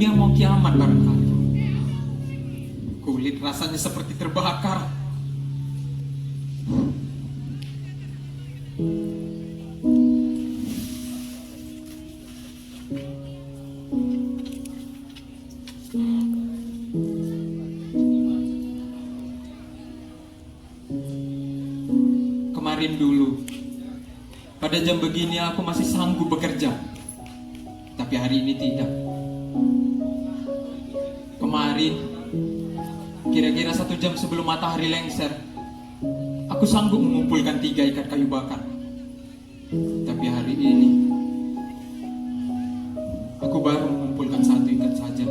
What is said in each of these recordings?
dunia mau kiamat barangkali. Kulit rasanya seperti terbakar. Kemarin dulu, pada jam begini aku masih sanggup bekerja. Tapi hari ini tidak. Kemarin, kira-kira 1 jam sebelum matahari lengser, aku sanggup mengumpulkan 3 ikat kayu bakar. Tapi hari ini, aku baru mengumpulkan 1 ikat saja.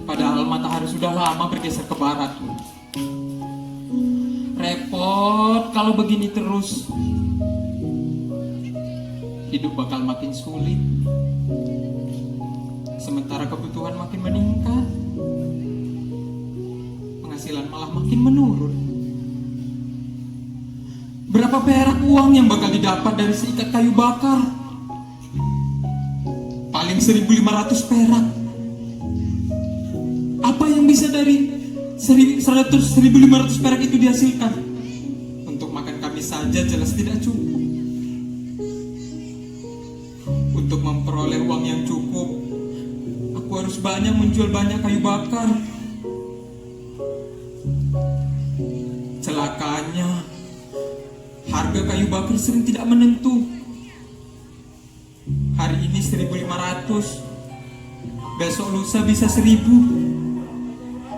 Padahal matahari sudah lama bergeser ke barat. Repot kalau begini terus. Hidup bakal makin sulit, sementara kebutuhan makin meningkat, penghasilan malah makin menurun. Berapa perak uang yang bakal didapat dari seikat kayu bakar? Paling 1.500 perak. Apa yang bisa dari 1.500 perak itu dihasilkan? Untuk makan kami saja jelas tidak cukup. Untuk memperoleh uang yang cukup, aku harus menjual banyak kayu bakar. Celakanya, harga kayu bakar sering tidak menentu. Hari ini 1.500, besok lusa bisa 1.000,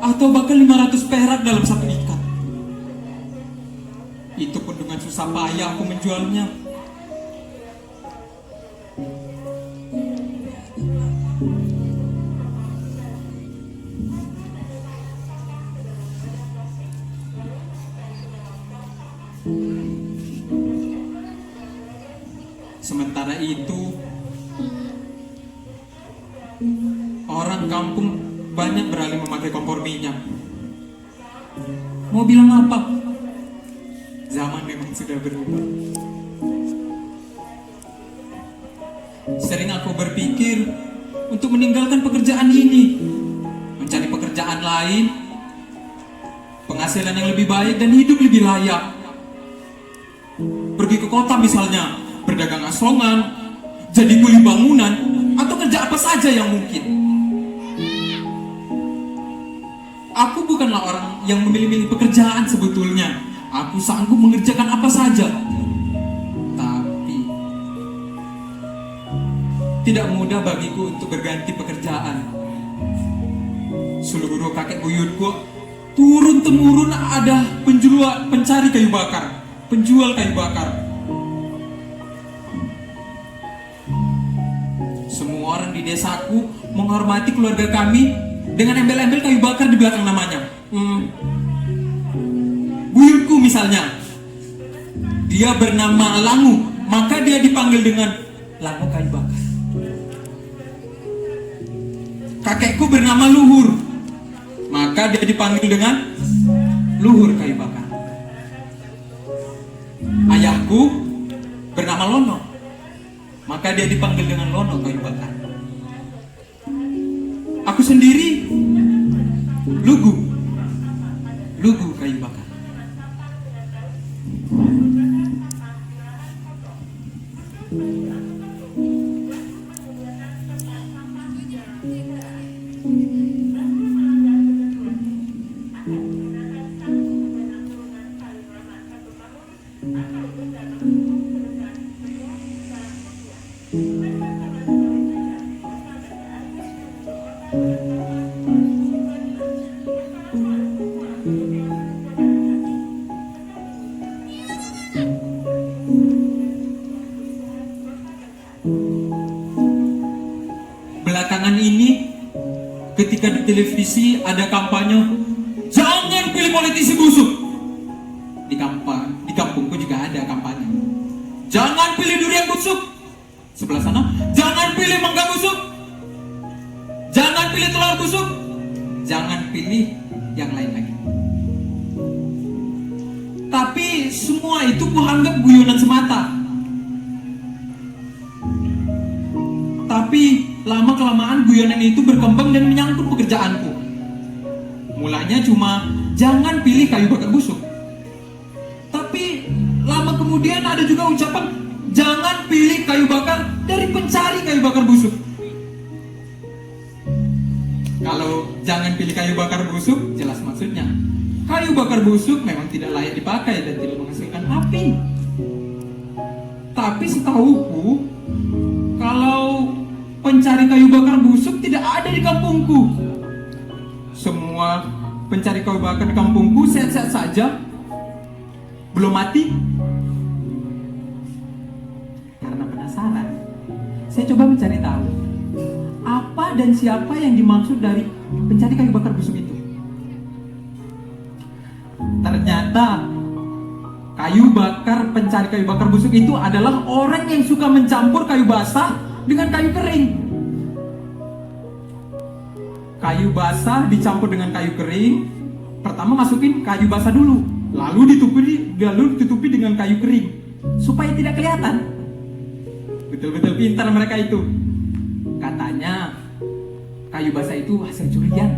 atau bahkan 500 perak dalam 1 ikat. Itu pun dengan susah payah aku menjualnya. Sementara itu, orang kampung banyak beralih memakai kompor minyak. Mau bilang apa? Zaman memang sudah berubah. Sering aku berpikir untuk meninggalkan pekerjaan ini, mencari pekerjaan lain, penghasilan yang lebih baik dan hidup lebih layak. Pergi ke kota misalnya, berdagang asongan, jadi kuli bangunan, atau kerja apa saja yang mungkin. Aku bukanlah orang yang memilih-milih pekerjaan sebetulnya. Aku sanggup mengerjakan apa saja. Tapi tidak mudah bagiku untuk berganti pekerjaan. Seluruh kakek buyutku turun-temurun ada pencari kayu bakar, penjual kayu bakar. Semua orang di desaku menghormati keluarga kami dengan embel-embel kayu bakar di belakang namanya. Buyutku misalnya, dia bernama Langu, maka dia dipanggil dengan Langu kayu bakar. Kakekku bernama Luhur, maka dia dipanggil dengan Luhur kayu bakar. Ayahku bernama Lono, maka dia dipanggil dengan Lono kayu bakar. Aku sendiri Lugu kayu bakar. Belakangan ini, ketika di televisi ada kampanye, jangan pilih politisi busuk. Di kampungku juga ada kampanye, jangan pilih durian busuk. Sebelah sana, jangan pilih mangga busuk, jangan pilih telur busuk, jangan pilih yang lain lagi. Tapi semua itu kuanggap guyonan semata. Tapi lama-kelamaan guyonan itu berkembang dan menyangkut pekerjaanku. Mulanya cuma jangan pilih kayu bakar busuk. Tapi lama kemudian ada juga ucapan jangan pilih kayu bakar dari pencari kayu bakar busuk. Kalau jangan pilih kayu bakar busuk, jelas maksudnya kayu bakar busuk memang tidak layak dipakai dan tidak menghasilkan api. Tapi setahuku, kalau pencari kayu bakar busuk tidak ada di kampungku. Semua pencari kayu bakar di kampungku sehat-sehat saja, belum mati. Karena penasaran, saya coba mencari tahu apa dan siapa yang dimaksud dari pencari kayu bakar busuk itu. Ternyata pencari kayu bakar busuk itu adalah orang yang suka mencampur kayu basah dengan kayu kering. Kayu basah dicampur dengan kayu kering. Pertama masukin kayu basah dulu, lalu ditutupi dengan kayu kering supaya tidak kelihatan. Betul-betul pintar mereka itu. Katanya kayu basah itu hasil curian.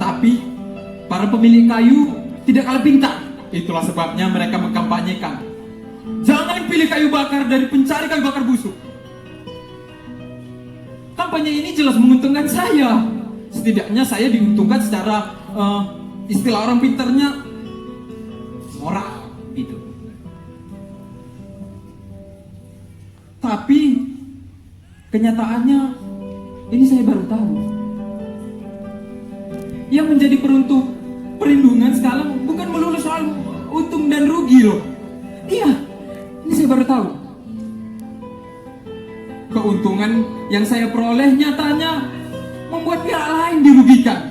Tapi para pemilik kayu tidak kalah pintar. Itulah sebabnya mereka mengkampanyekan jangan pilih kayu bakar dari pencari kayu bakar busuk. Kampanye ini jelas menguntungkan saya. Setidaknya saya diuntungkan secara istilah orang pintarnya moral gitu. Tapi kenyataannya ini saya baru tahu. Yang menjadi perlindungan sekarang bukan melulu soal untung dan rugi loh. Iya, ini saya baru tahu. Keuntungan yang saya peroleh nyatanya membuat pihak lain dirugikan.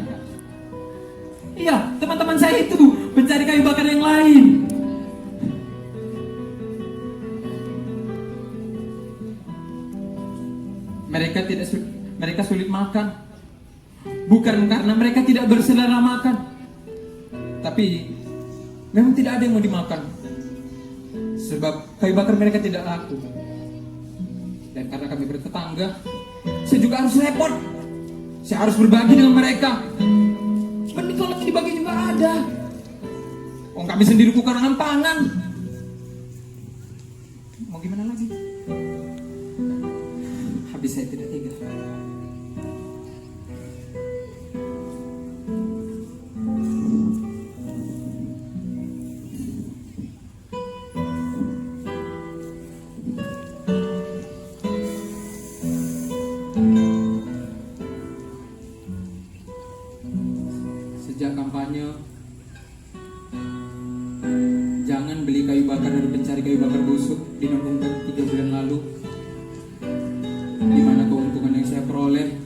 Iya, teman-teman saya itu mencari kayu bakar yang lain. Mereka sulit makan. Bukan karena mereka tidak berselera makan, tapi memang tidak ada yang mau dimakan. Sebab kayu bakar mereka tidak laku. Dan karena kami bertetangga, saya juga harus repot. Saya harus berbagi dengan mereka. Benih kalau dibagi juga ada. Kami sendiri kekurangan pangan. Mau gimana lagi? Habis saya tidak tega. Sejak kampanye jangan beli kayu bakar dari pencari kayu bakar busuk dinonongkan 3 bulan lalu, di mana keuntungan yang saya peroleh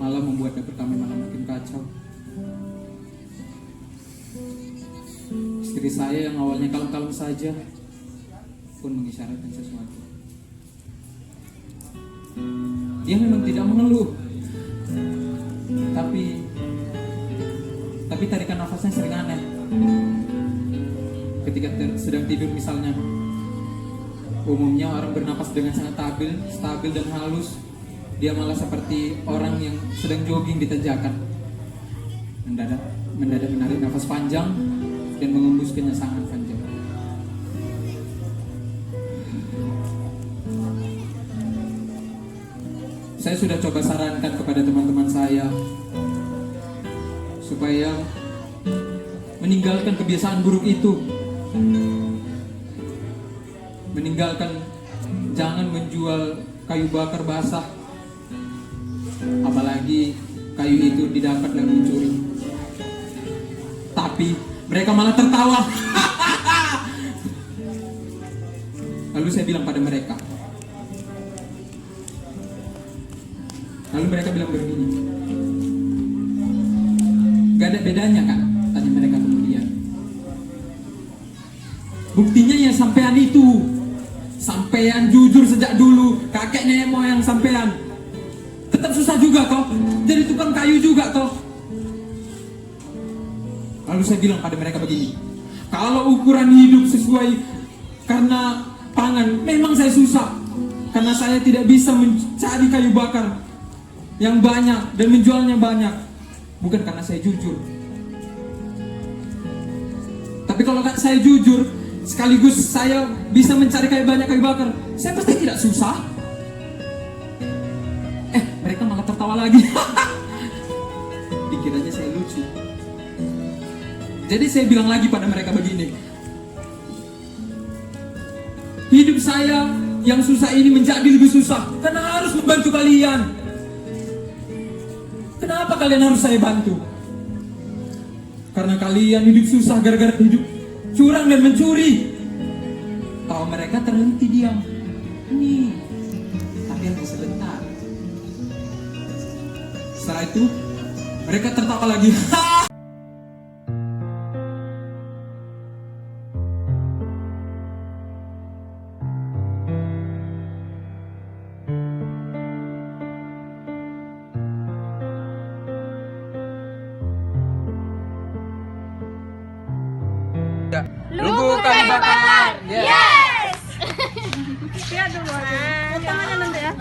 malah membuat dapur kami malah makin kacau. Istri saya yang awalnya kalem-kalem saja pun mengisyaratkan sesuatu. Dia memang tidak mengeluh, tapi tarikan nafasnya sering aneh. Ketika sedang tidur misalnya, umumnya orang bernapas dengan sangat stabil dan halus. Dia malah seperti orang yang sedang jogging di tanjakan. Mendadak menarik nafas panjang dan mengembuskannya sangat panjang. Saya sudah coba sarankan kepada teman-teman saya supaya meninggalkan kebiasaan buruk itu. Meninggalkan, jangan menjual kayu bakar basah, apalagi kayu itu didapat dan mencuri. Tapi mereka malah tertawa. Lalu saya bilang pada mereka, begini, gak ada bedanya kan? Tanya mereka kemudian. Buktinya ya sampean itu. Sampean jujur sejak dulu, kakek nenek moyang sampean. Tetap susah juga toh, jadi tukang kayu juga toh. Lalu saya bilang pada mereka begini, kalau ukuran hidup sesuai karena pangan, memang saya susah. Karena saya tidak bisa mencari kayu bakar yang banyak dan menjualnya banyak. Bukan karena saya jujur. Tapi kalau saya jujur, sekaligus saya bisa mencari banyak kayu bakar, saya pasti tidak susah. Mereka malah tertawa lagi. Pikirannya saya lucu. Jadi saya bilang lagi pada mereka begini, hidup saya yang susah ini menjadi lebih susah karena harus membantu kalian. Kenapa kalian harus saya bantu? Karena kalian hidup susah gara-gara hidup curang dan mencuri. Tahu mereka terhenti diam. Ini, tapi hanya sebentar. Setelah itu mereka tertawa lagi. Lugu kayu bakar. Yes. Lihat dulu. Tangannya nanti ya.